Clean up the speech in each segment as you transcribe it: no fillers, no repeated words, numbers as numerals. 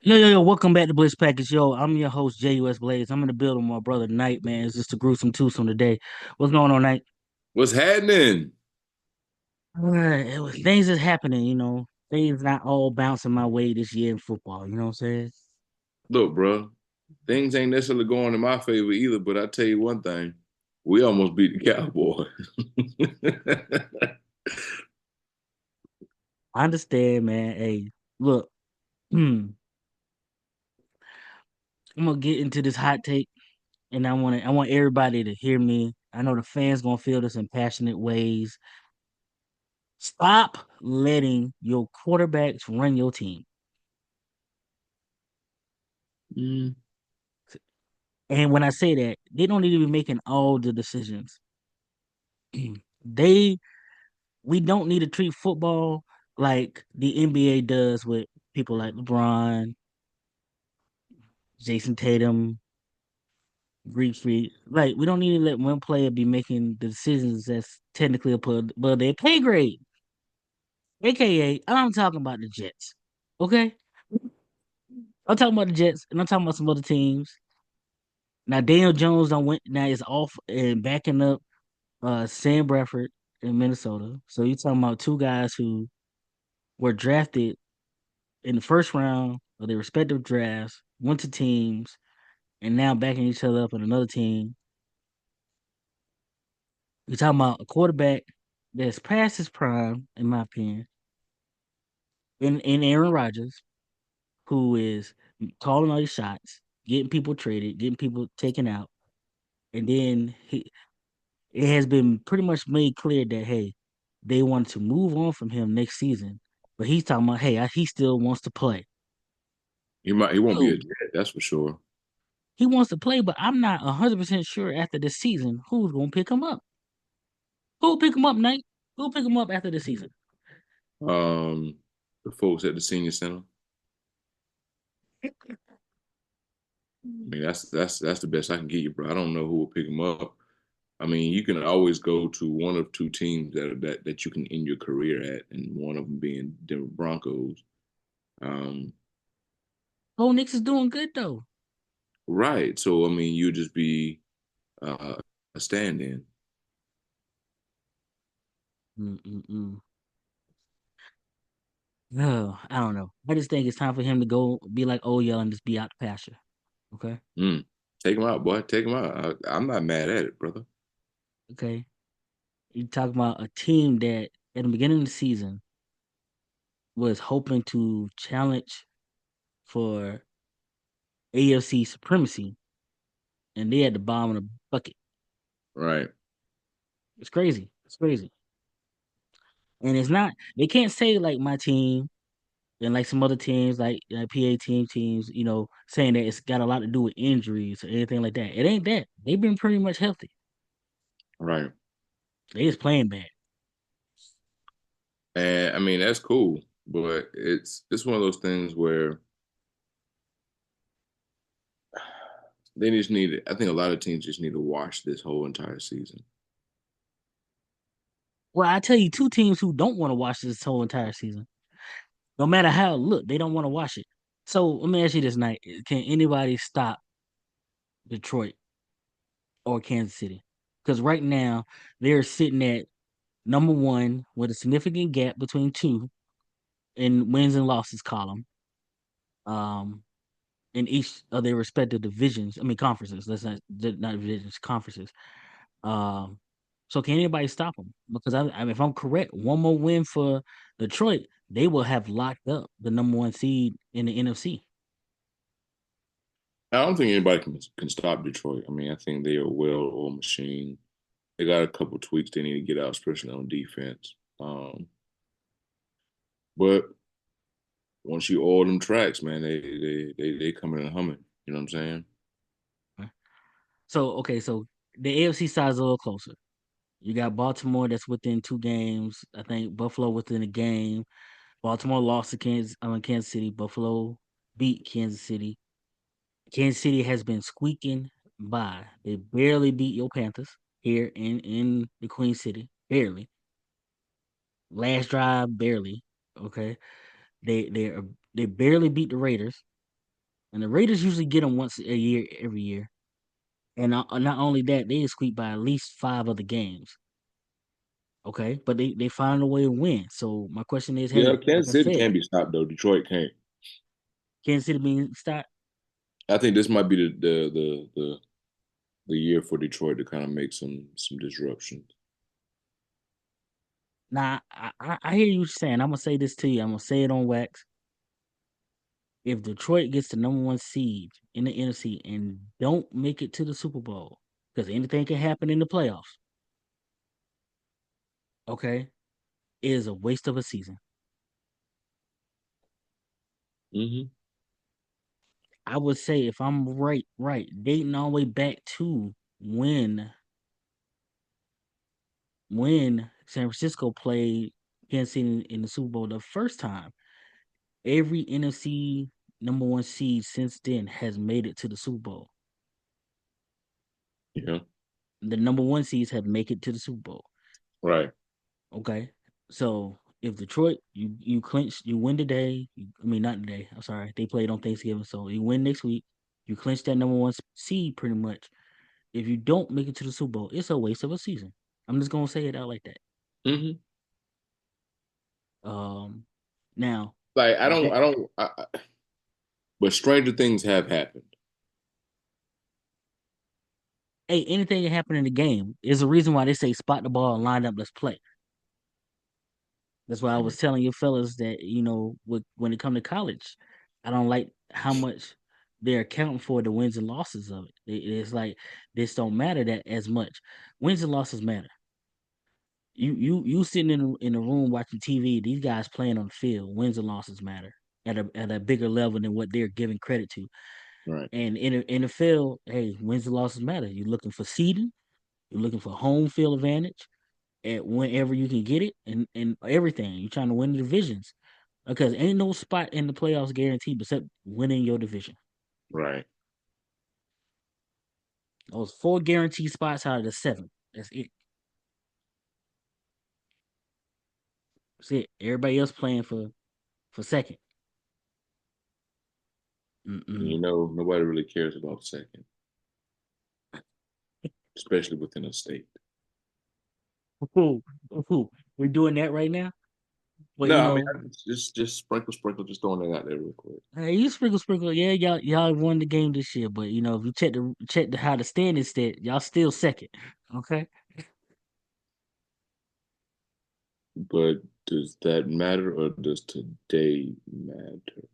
Yo, welcome back to Blitz Package. Yo, I'm your host, JUS Blaze. I'm in the building with my brother Knight, man. It's just a gruesome twosome today. What's going on, Knight? What's happening? Things is happening, Things not all bouncing my way this year in football, you know what I'm saying? Look, bro, things ain't necessarily going in my favor either, but I tell you one thing, we almost beat the Cowboys. I understand, man. Hey, look, I'm gonna get into this hot take, and I want everybody to hear me. I know the fans gonna feel this in passionate ways. Stop letting your quarterbacks run your team. Mm, And when I say that, they don't need to be making all the decisions. they we don't need to treat football like the NBA does with people like LeBron, Jason Tatum, Greek Freak. Like we don't need to let one player be making the decisions that's technically above their pay grade. AKA, I'm talking about the Jets. Okay? I'm talking about the Jets and I'm talking about some other teams. Now Daniel Jones don't went now is off and backing up Sam Bradford in Minnesota. So you're talking about two guys who were drafted in the first round of their respective drafts, went to teams, and now backing each other up in another team. You're talking about a quarterback that's past his prime, in my opinion, in Aaron Rodgers, who is calling all these shots, getting people traded, getting people taken out, and then it has been pretty much made clear that hey, they want to move on from him next season, but he's talking about hey, he still wants to play. he won't be a Dude, Jet, that's for sure. he wants to play, but I'm not 100% sure after this season who's gonna pick him up. Who'll pick him up, Nate? Who'll pick him up after the season? Um, the folks at the senior center. I mean, that's the best I can get you, bro. I don't know who will pick him up. I mean, you can always go to one of two teams that you can end your career at, and one of them being Denver Broncos. Um, Oh, Knicks is doing good though. right. So I mean, you just be uh, a stand-in. Mm-mm-mm. No, I don't know. I just think it's time for him to go be like oh yeah and just be out the pasture. Okay, Mm. Take him out, boy. Take him out. I'm not mad at it, brother. okay. You talking about a team that at the beginning of the season was hoping to challenge for AFC supremacy, and they at the bottom of the bucket. Right. It's crazy. It's crazy, and it's not. They can't say like my team and like some other teams, like PA teams, saying that it's got a lot to do with injuries or anything like that. It ain't that. They've been pretty much healthy. Right. They just playing bad. And I mean that's cool, but it's one of those things where they just need I think a lot of teams just need to watch this whole entire season. Well, I tell you, two teams who don't want to watch this whole entire season, no matter how it look, they don't want to watch it. So let me ask you this night: can anybody stop Detroit or Kansas City? Because right now they're sitting at number one with a significant gap between two in wins and losses column. Um, in each of their respective divisions. I mean conferences. That's not divisions, conferences. Um, so can anybody stop them? Because if I'm correct, one more win for Detroit, they will have locked up the number one seed in the NFC. I don't think anybody can stop Detroit. I mean, I think they are a well-oiled machine. They got a couple tweaks they need to get out, especially on defense. But once you oil them tracks, man, they coming and humming. You know what I'm saying? So okay, so the AFC side is a little closer. You got Baltimore that's within two games. I think Buffalo within a game. Baltimore lost to Kansas City. Buffalo beat Kansas City. Kansas City has been squeaking by. They barely beat your Panthers here in the Queen City. Barely. Last drive, barely. Okay. They barely beat the Raiders. And the Raiders usually get them once a year, every year. And not only that, they squeak by at least 5 other games. Okay, but they find a way to win. So my question is, Yeah, hey, like I Kansas City said, can be stopped though. Detroit can't. Kansas City being start. I think this might be the year for Detroit to kind of make some disruptions. Now I hear you saying. I'm gonna say this to you. I'm gonna say it on wax. If Detroit gets the number one seed in the NFC and don't make it to the Super Bowl, because anything can happen in the playoffs, okay, it is a waste of a season. Hmm. I would say if I'm right, dating all the way back to when San Francisco played Kansas City in the Super Bowl the first time, every NFC number one seed since then has made it to the Super Bowl. Yeah, The number one seeds have make it to the Super Bowl. right, Okay. So if Detroit, you clinch, you win today. I mean, not today. I'm sorry. They played on Thanksgiving, so you win next week. You clinch that number one seed pretty much. If you don't make it to the Super Bowl, it's a waste of a season. I'm just gonna say it out like that. hmm. Um, now Like that but stranger things have happened. hey, anything can happen in the game is a reason why they say spot the ball and line up, let's play. That's why I was telling you fellas that when it come to college, I don't like how much they're accounting for the wins and losses of it. It's like this don't matter that as much. Wins and losses matter. You sitting in a room watching TV. These guys playing on the field. Wins and losses matter at a bigger level than what they're giving credit to. Right, And in the field, hey, wins and losses matter. You're looking for seeding. You're looking for home field advantage at whenever you can get it, and everything. You're trying to win the divisions because ain't no spot in the playoffs guaranteed except winning your division. right. Those 4 guaranteed spots out of the 7. That's it. That's it. Everybody else playing for second. Mm-mm. You know, nobody really cares about second, especially within a state. Ooh, ooh, we're doing that right now. But No, I mean just sprinkle, just throwing that out there real quick. hey, you sprinkle. Yeah, y'all won the game this year. But if you check the how the standings stat, y'all still second. Okay. But does that matter or does today matter?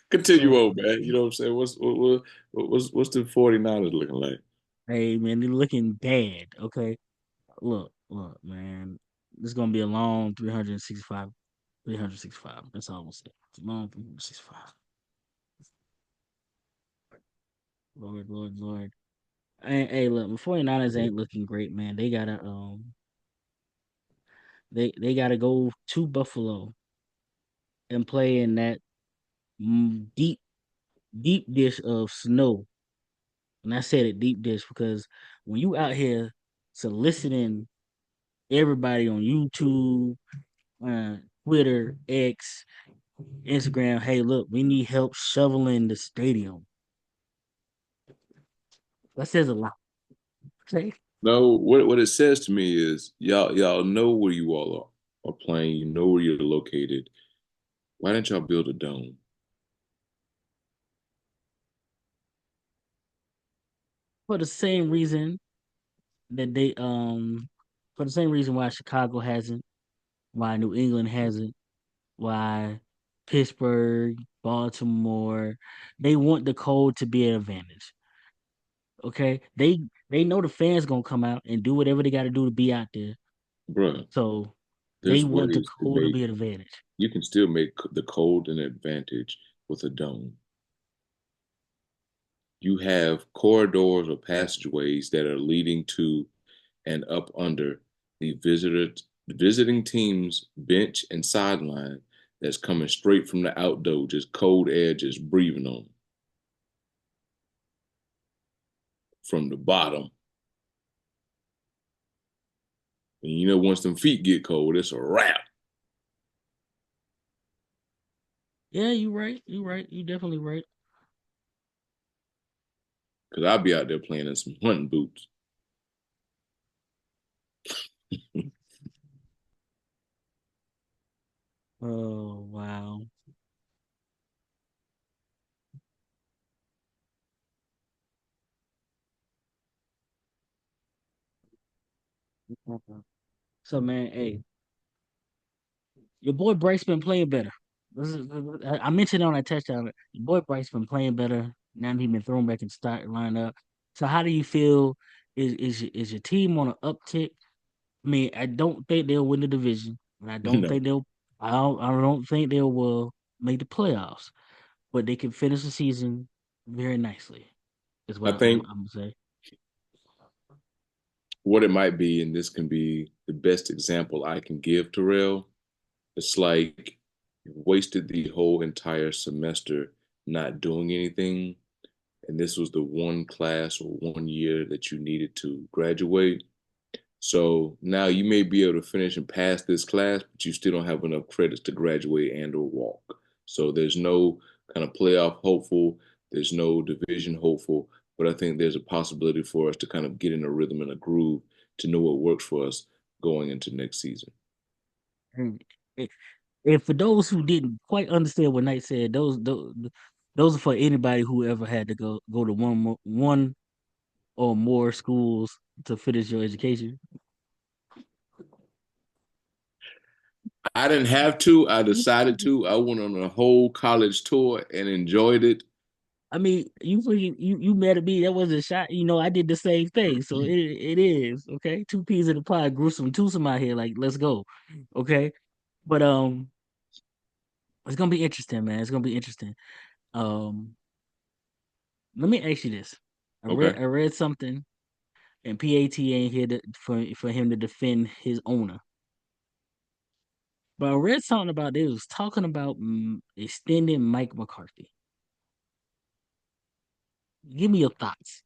Continue So on, man. You know what I'm saying? What's the 49ers looking like? hey man, they're looking bad. Okay. Look, man. This is gonna be a long 365. 365. That's all I'm gonna say. It's a long 365. Lord. Hey, look, the 49ers ain't looking great, man. They gotta go to Buffalo and play in that deep dish of snow. And I said it deep dish because when you out here soliciting everybody on YouTube, uh, Twitter, X, Instagram, hey, look, we need help shoveling the stadium. That says a lot. Okay. No, what it says to me is y'all know where you all are playing. You know where you're located. Why didn't y'all build a dome? For the same reason that for the same reason why Chicago hasn't, why New England hasn't, why Pittsburgh, Baltimore, they want the cold to be an advantage. Okay, they know the fans gonna come out and do whatever they got to do to be out there. Bruh, So they there's want the ways to cold to make be an advantage. you can still make the cold an advantage with a dome. You have corridors or passageways that are leading to and up under the visiting team's bench and sideline that's coming straight from the outdoor, just cold air just breathing on 'em from the bottom. And you know, once them feet get cold, it's a wrap. Yeah, you right. You right. You definitely right. Because I'll be out there playing in some hunting boots. Oh wow. So man, hey, your boy Bryce been playing better. I mentioned on that touchdown. Your boy Bryce been playing better. Now he been thrown back in start lineup. So how do you feel? Is your team on an uptick? I mean, I don't think they'll win the division, and I don't No, think they'll. I don't think they will make the playoffs, but they can finish the season very nicely. Is what I I'm think gonna say. what it might be, and this can be the best example I can give, Terrell. It's like you wasted the whole entire semester not doing anything, and this was the one class or one year that you needed to graduate. So now you may be able to finish and pass this class, but you still don't have enough credits to graduate and or walk. So there's no kind of playoff hopeful, there's no division hopeful, but I think there's a possibility for us to kind of get in a rhythm and a groove to know what works for us going into next season. And, and for those who didn't quite understand what Knight said, those are for anybody who ever had to go to one or more schools to finish your education. I didn't have to. I decided to. I went on a whole college tour and enjoyed it. I mean, you mad at me? That wasn't a shot. I did the same thing. So it is okay. Two peas in the pod, gruesome twosome out here. Like, let's go, okay. But it's gonna be interesting, man. It's gonna be interesting. Um, let me ask you this. I read Okay. I read something, and PAT ain't here for him to defend his owner. But I read something about they was talking about extending Mike McCarthy. Give me your thoughts.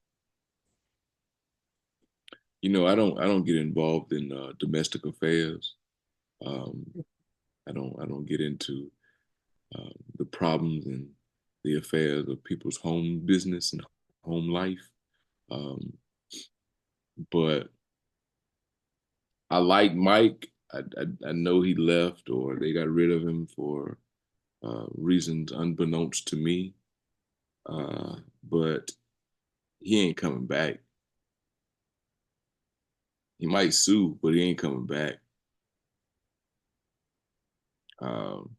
I don't get involved in domestic affairs. Um, I don't get into the problems and the affairs of people's home business and home life. Um, but I like Mike. I know he left or they got rid of him for reasons unbeknownst to me. But he ain't coming back. He might sue, but he ain't coming back. Um,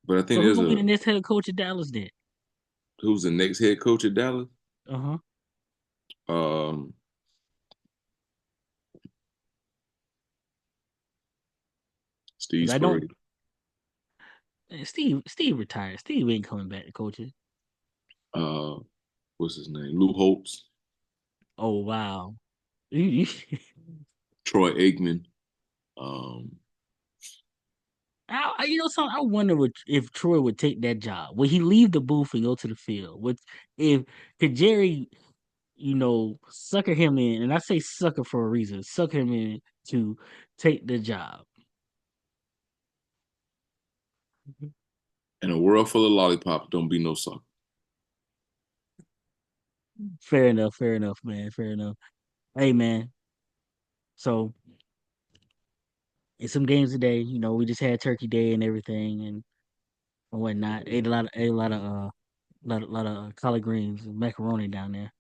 but I think So who there's gonna be a the next head coach of Dallas then? who's the next head coach at Dallas? Uh huh. Um, Steve Because I don't. Spurrier. Steve retired. Steve ain't coming back to coaching. Uh, what's his name? Lou Holtz, Oh wow. You, Troy Aikman. Um, something. I wonder if Troy would take that job. Would he leave the booth and go to the field? If could Jerry, sucker him in, and I say sucker for a reason, sucker him in to take the job. in a world full of lollipops, don't be no sucker. Fair enough, man. Fair enough. Hey, man. So it's some games today. We just had Turkey Day and everything and whatnot. Ate a lot of collard greens and macaroni down there.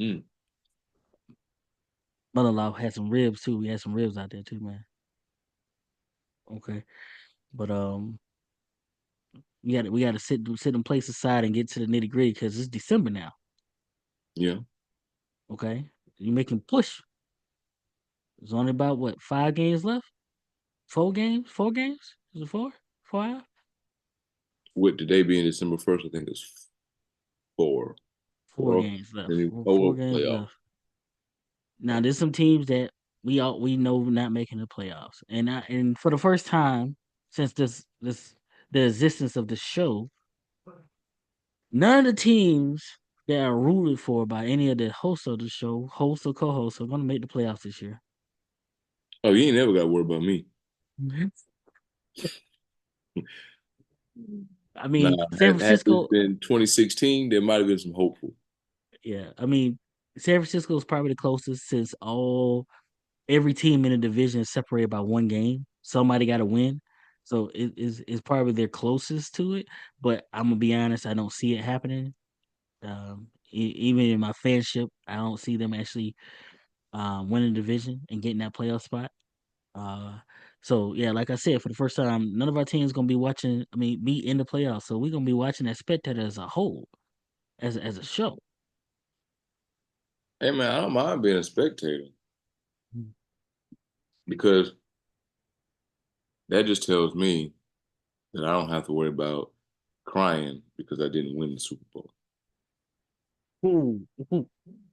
Mm, Mother-in-law had some ribs too. We had some ribs out there too, man. Okay, but we got to sit them places aside and get to the nitty gritty because it's December now. yeah. Okay, you making push. There's only about what 5 games left? 4 games? 4 games? Is it four? 5? With today being December 1st, I think it's four. Four Four. games left. Then Four oh, games playoff. left. Now there's some teams that we know not making the playoffs, and for the first time since the existence of the show, none of the teams that are rooted for by any of the hosts of the show, hosts or co-hosts, are going to make the playoffs this year. Oh, you ain't never got to worry about me. Mhm. I Nah, mean, San had this Francisco, been 2016, there might have been some hopeful. yeah. I mean, San Francisco is probably the closest since all every team in the division is separated by one game. Somebody got to win, so it's probably their closest to it. But I'm gonna be honest, I don't see it happening. Even in my fanship, I don't see them actually winning the division and getting that playoff spot. Uh, so yeah, like I said, for the first time, none of our teams gonna be watching. I mean, be in the playoffs, so we're gonna be watching that spectator as a whole, as a show. Hey man, I don't mind being a spectator Mm. because that just tells me that I don't have to worry about crying because I didn't win the Super Bowl. Ooh, ooh.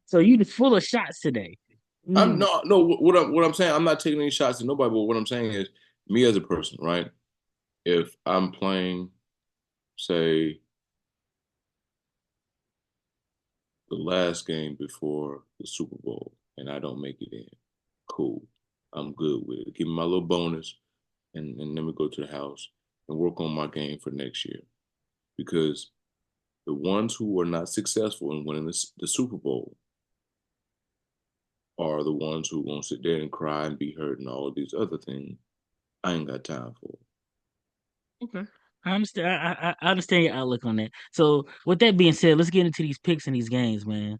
So you just full of shots today. I'm Mm. no, no. What I'm saying, I'm not taking any shots at nobody. But what I'm saying is, me as a person, right? If I'm playing, say, the last game before the Super Bowl, and I don't make it in, cool. I'm good with it. Give me my little bonus, and let me go to the house and work on my game for next year. Because the ones who are not successful in winning the Super Bowl are the ones who won't sit there and cry and be hurt and all of these other things. I ain't got time for it. Okay. I understand. I understand your outlook on that. So, with that being said, let's get into these picks in these games, man.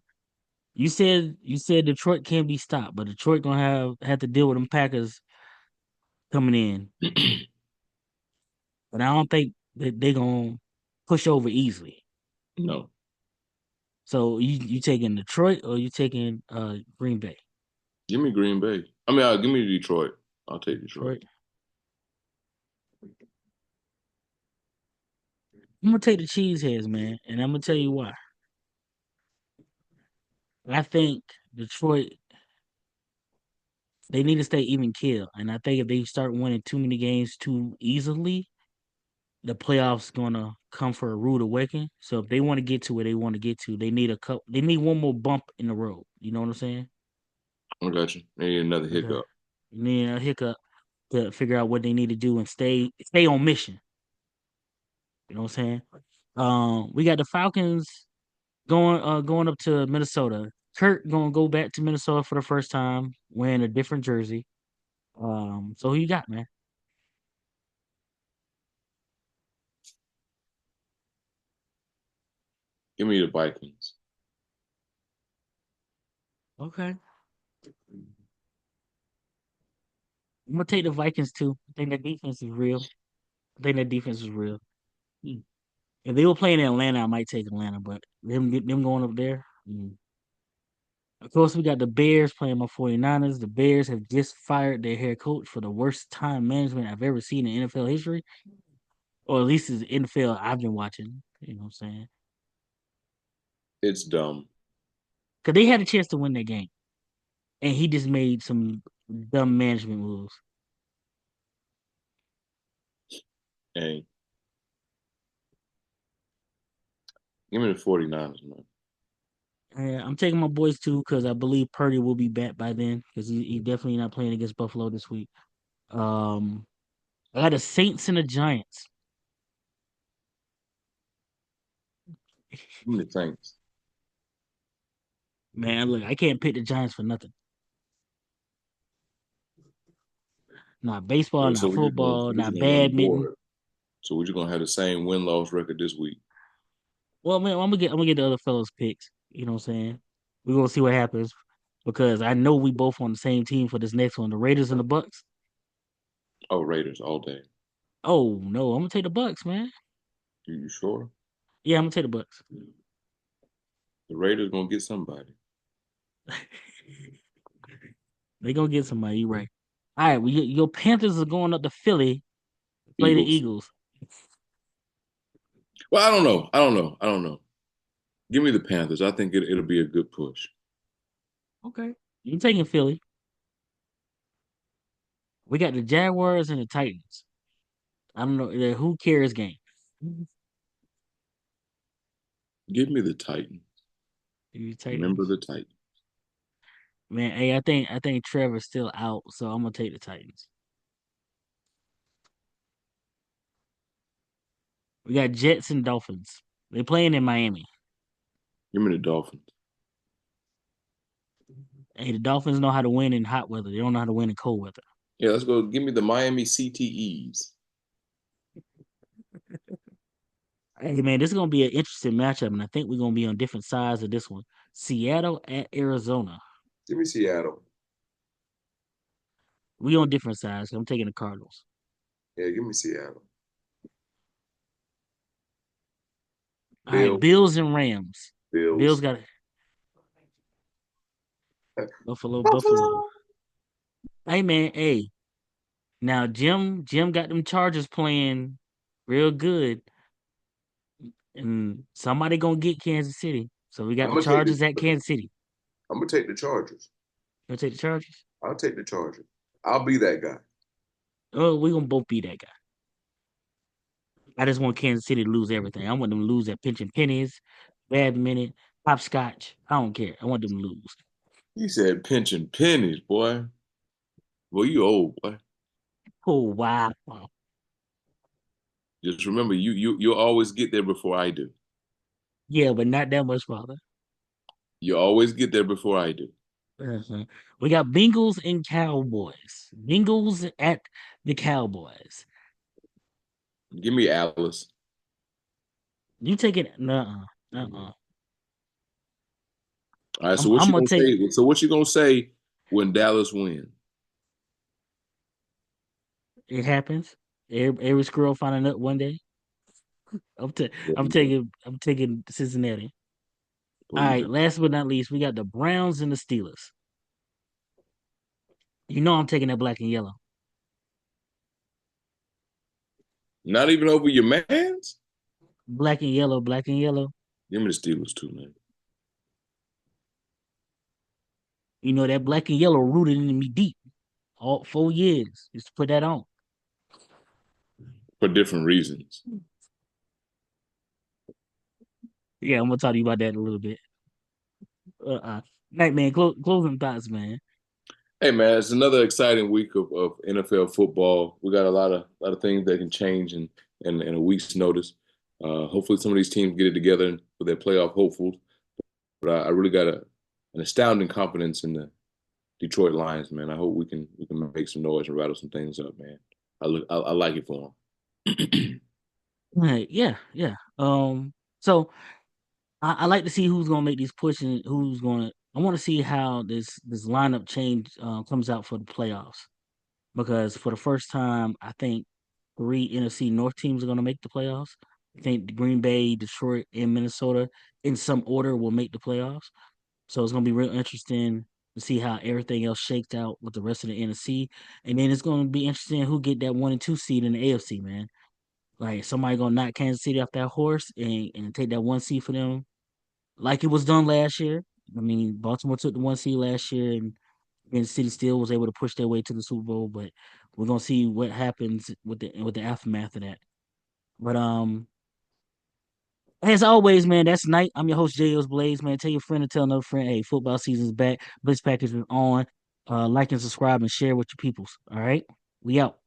You said Detroit can't be stopped, but Detroit gonna have to deal with them Packers coming in. But I don't think that they gonna push over easily. No, So you taking Detroit or you taking Green Bay? give me Green Bay. I mean, give me Detroit. I'll take Detroit. Detroit. I'm gonna take the Cheeseheads, man, and I'm gonna tell you why. I think Detroit they need to stay even kill, and I think if they start winning too many games too easily, the playoffs gonna come for a rude awakening. So if they want to get to where they want to get to, they need a couple. They need one more bump in the road. You know what I'm saying? I got you. Maybe another Okay. hiccup. You need a hiccup to figure out what they need to do and stay on mission. You know what I'm saying? We got the Falcons going up to Minnesota. Kurt gonna go back to Minnesota for the first time, wearing a different jersey. So who you got, man? Give me the Vikings. Okay, I'm gonna take the Vikings too. I think that defense is real. I think that defense is real. Mm. If they were playing in Atlanta, I might take Atlanta, but them going up there. Mm. Of course, we got the Bears playing my 49ers. The Bears have just fired their head coach for the worst time management I've ever seen in NFL history, or at least it's NFL I've been watching. You know what I'm saying? It's dumb. Because they had a chance to win that game, and he just made some dumb management moves. And give me the 49ers, man. And I'm taking my boys too because I believe Purdy will be back by then because he definitely not playing against Buffalo this week. Um, I got the Saints and the Giants. Give me the Saints. Man, look, I can't pick the Giants for nothing. Not baseball, So not football, we're just not gonna run the badminton. board. So we're just gonna have the same win loss record this week. Well, man, I'm gonna get the other fellows picks. You know what I'm saying? We're gonna see what happens because I know we both on the same team for this next one. The Raiders and the Bucks. Oh, Raiders all day. Oh no, I'm gonna take the Bucks, man. You sure? Yeah, I'm gonna take the Bucks. The Raiders gonna get somebody. They gonna get somebody. You right. All right, well, your Panthers are going up to Philly to play the Eagles. Eagles. Well, I don't know. I don't know. I don't know. Give me the Panthers. I think it'll be a good push. Okay, you taking Philly? We got the Jaguars and the Titans. I don't know the who cares game. Give me the Titans. You Remember Titans, the Titans. man. Hey, I think Trevor's still out, so I'm gonna take the Titans. We got Jets and Dolphins. They playing in Miami. Give me the Dolphins. Hey, the Dolphins know how to win in hot weather. They don't know how to win in cold weather. Yeah, let's go. Give me the Miami CTEs. Hey man, this is gonna be an interesting matchup, and I think we're gonna be on different sides of this one. Seattle at Arizona. Give me Seattle. We on different sides. I'm taking the Cardinals. Yeah, give me Seattle. All right, Bill, Bills and Rams. Bills Bills. got Buffalo, Buffalo. Buffalo. Hey man, hey. Now Jim got them Chargers playing real good, and somebody gonna get Kansas City. So we got I'm the gonna take the. Chargers at Kansas City. I'm gonna take the Chargers. You gonna take the Chargers? I'll take the Chargers. I'll be that guy. Oh, we gonna both be that guy. I just want Kansas City to lose everything. I want them to lose at pinching pennies, bad minute, hopscotch. I don't care. I want them to lose. You said pinching pennies, boy. Well, you old boy. Oh wow. Just remember, you'll always get there before I do. Yeah, but not that much farther. You always get there before I do. Uh-huh. We got Bengals and Cowboys. Bengals at the Cowboys. Give me Alice. You take it? Nuh-uh. Uh-uh. All right. So I'm, what I'm you gonna gonna take. say? So what you gonna say when Dallas wins? It happens. Every squirrel find a nut one day. I'm taking Cincinnati. All Please right. don't. Last but not least, we got the Browns and the Steelers. You know I'm taking that black and yellow. Not even over your man's. Black and yellow, black and yellow. Give me the Steelers too, man. You know that black and yellow rooted in me deep. All 4 years. Just to put that on. For different reasons. Yeah, I'm gonna talk to you about that in a little bit. Night man, closing thoughts, man. Hey man, it's another exciting week of NFL football. We got a lot of things that can change in a week's notice. Hopefully, some of these teams get it together for their playoff hopefuls. But I really got an astounding confidence in the Detroit Lions, man. I hope we can make some noise and rattle some things up, man. I like it for them. Right, yeah, yeah. So I like to see who's gonna make these pushes and who's gonna. I want to see how this lineup change comes out for the playoffs because for the first time, I think three NFC North teams are gonna make the playoffs. I think Green Bay, Detroit, and Minnesota, in some order, will make the playoffs. So it's gonna be real interesting to see how everything else shakes out with the rest of the NFC, and then it's gonna be interesting who get that 1 and 2 seed in the AFC, man. Like somebody gonna knock Kansas City off that horse and take that 1 seed for them, like it was done last year. I mean, Baltimore took the 1 seed last year, and Kansas City still was able to push their way to the Super Bowl. But we're gonna see what happens with the aftermath of that. But as always, man, that's night. I'm your host, JO's Blaze, man. Tell your friend to tell another friend, hey, football season's back. Blitz Package is on. Like and subscribe and share with your peoples. All right. We out.